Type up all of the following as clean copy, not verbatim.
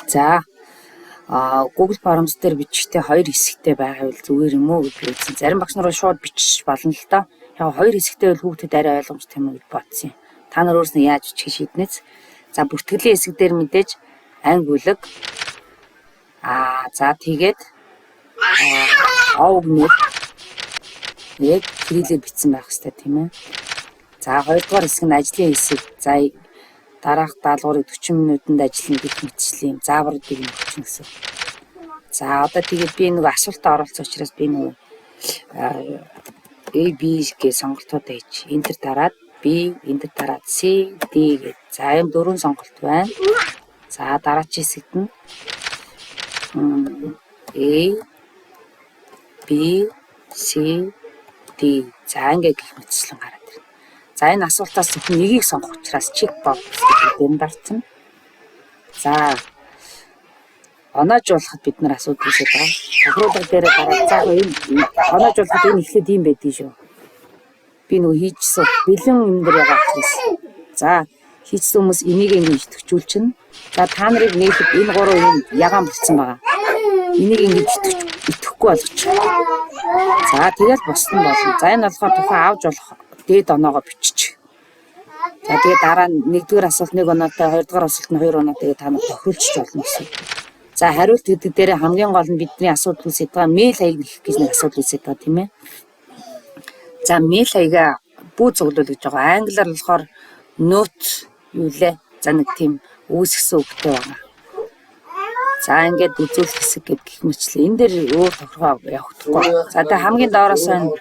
За Google Forms дээр бичихтэй 2 хэсэгтэй байвал зүгээр юм уу гэж бодсон. Зарим багш нар шууд бичих болно л доо. Яг 2 хэсэгтэй бол хүүхдэд арай ойлгомжтой юм гэж бодсон юм. Та нар өөрснөө яаж бичих шийднэц. За бүртгэлийн хэсэг дээр мэдээж анги бүлэг. За тэгээд овг нэр яг хэрэглээ бичсэн байх хэрэгтэй тийм ээ. За 2 дугаар хэсэг нь ажлын хэсэг. За дараах даалгаврыг 40 минутанд ажиллана гэх мэтчлийн заавруудыг өгч гэсэн. За одоо тэгээд би нэг асуултанд оролцсон учраас би нэг A B гээ сонголтууд хийж энтер дараад B энтер дараад C D гэж. За ийм 4 сонголт байна. За дараагийн хэсэгт нь A B C D. За ингээ гэх мэтчлэн гараад ирнэ. За энэ асуултаас зөвхөн нэгийг сонгох учраас чек бокс гэдэг дарцсан. За оноожуулахад бид нар асуудал үүсэж байгаа. Тохируулга дээр гараад за энэ оноожуулахад энэ эхлээд юм байдгийг шүү. Би нөгөө хийчихсэн бэлэн юм дээр байгаа учраас. За хийчихсэн хүмүүс энийг ингэж идэвхжүүлчихнэ. За та нарыг нээлт энэ 3 юм ягаан болцсон байгаа. Энийг ингэж идэхгүй болгочих. За тэгэл босдон болно. За энэ болохоор тухайн авч болох дээд оноогоо бичиж. За тэгээд дараа нь 1-р асуулт 1 оноотой, 2-р асуулт нь 2 оноотой та нар тохируулчих болно гэсэн. За хариулт гэдэг дээр хамгийн гол нь бидний асуудал үүсэж байгаа мэйл хаяг нэх гэж нэг асуудал үүсэж байгаа тийм ээ. За мэйл хаягаа бүү цуглуул гэж байгаа. Англиар болохоор note юу лээ. За нэг тийм үүсгэсэн үгтэй байгаа. За ингээд үзүүлэх хэсэг гэх мэтлээ. Энэ дээр өөр тохиргоо явагдахгүй. За тэгээ хамгийн доороос нь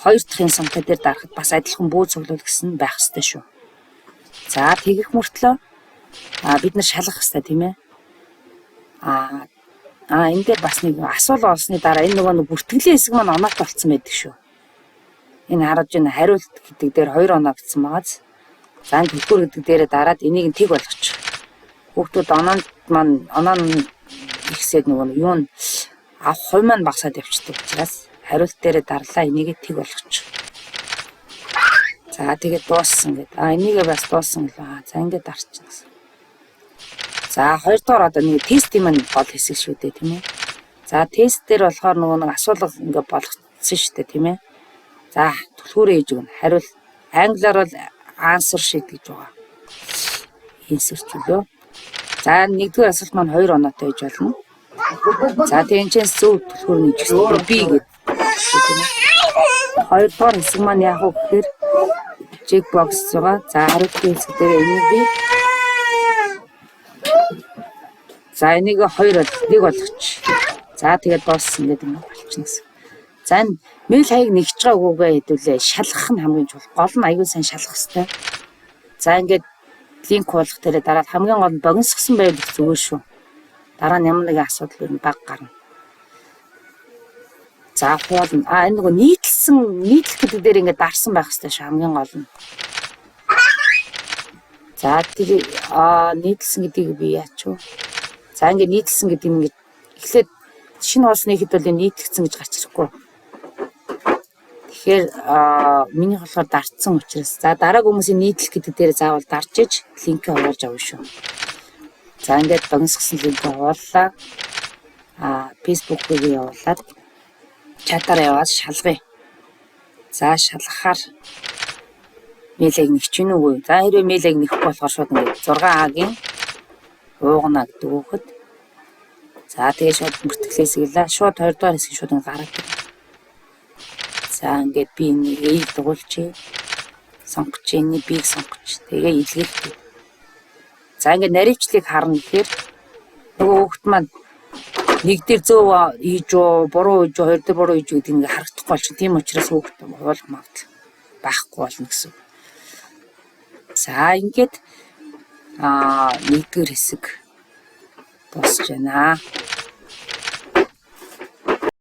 2 дахь сонголт дээр дарахад бас адилхан бүү цуглуул гэсэн байх ёстой шүү. За тэгэх мөртлөө бид нар шалгах ёстой тийм ээ. Энэ дээр бас нэг асуулт олсны дараа энэ нөгөө бүртгэлийн хэсэг маань оноотой болсон байдаг шүү. Энэ харж байна хариулт гэдэг дээр 2 оноо бичсэн байгааз. За энэ төлбөр гэдэг дээрээ дараад энийг тэг болгочих. Хүүхдүүд оноо нь ихсээд нөгөө юу нь авах хувь маань багасаад явчихдаг учраас хариулт дээрээ дарлаа энийг тэг болгочих. За тэгээд дууссан гэдэг. Энийгээ бас дууссан гэлээ. За ингээд дарчихна гэсэн. За 2 дугаар одоо нэг тестийн маань гол хэсэг шүү дээ тийм ээ. За тест дээр болохоор нөгөө нэг асуулга ингээд болгоцсон шүү дээ тийм ээ. За түлхүүрээ хийж өгнө. Хариулт англиар бол answer sheet гэж байгаа. Insert үлээ. За 1-р асуулт маань 2 оноотой хийж болно. За тэгээд энэ чинь зөв түлхүүр нь хийчихсэн. B гэдэг. 2-р хэсэг маань яг уу гэхээр check box байгаа. За хариултын хэсэг дээр энийг би за энийг 2 бол 1 болгоч. За тэгээд дууссан гэдэг юм болчихно гэсэн. За энэ мэйл хаяг нэгж байгаа үгүйгээ хэдүүлээ шалгах нь хамгийн чухал. Гол нь аюул сайн шалгах хэрэгтэй. За ингээд линк болгох тэрэ дараа хамгийн гол нь богиносгосон байвал зүгээр шүү. Дараа нь ямар нэгэн асуудал ирнэ баг гарна. За хоол энэ нөгөө нийтлэх гэдэг дээр ингээд дарсан байх хэрэгтэй шүү хамгийн гол нь. За тэр нийтлсэн гэдгийг би яач вэ? За ингээд нийтлсэн гэдэг нь ингээд эхлээд шинэ хоосныг хэд бол нийтлэгдсэн гэж гарч ирэхгүй. Тэгэхээр миний болохоор дарцсан учраас за дараагийн хүмүүсийн нийтлэх гэдэг дээр заавал дарж иж линкээ хуваалж авна шүү. За ингээд богиносгосон линкээ хувааллаа. Facebook-ыг явуулаад чатаар яваад шалгая. За шалгахаар мэйлэг нэгч гэнэ үгүй. За хэрвээ мэйлэг нэхгүй болохоор шууд ингээд 6А-гийн уугна гэдэг үгэхэд. За тэгээ шууд бүртгэлээс гэлээ. Шууд 2 дугаар хэсэг шууд гараад. За ингээд би нэг A дугуулчих. Сонгоч энийг B сонгоч. Тэгээ илгээх. За ингээд наривчлыг харна гэхээр нөгөө хүүхд маань нэг дээр зөв хийж уу, буруу хийж уу, 2 дээр буруу хийж үү гэдэг ингээд харагдахгүй болчих. Тийм учраас хүүхд хуулах магадлал байхгүй болно гэсэн. За ингээд 1-р хэсэг дуусж байна.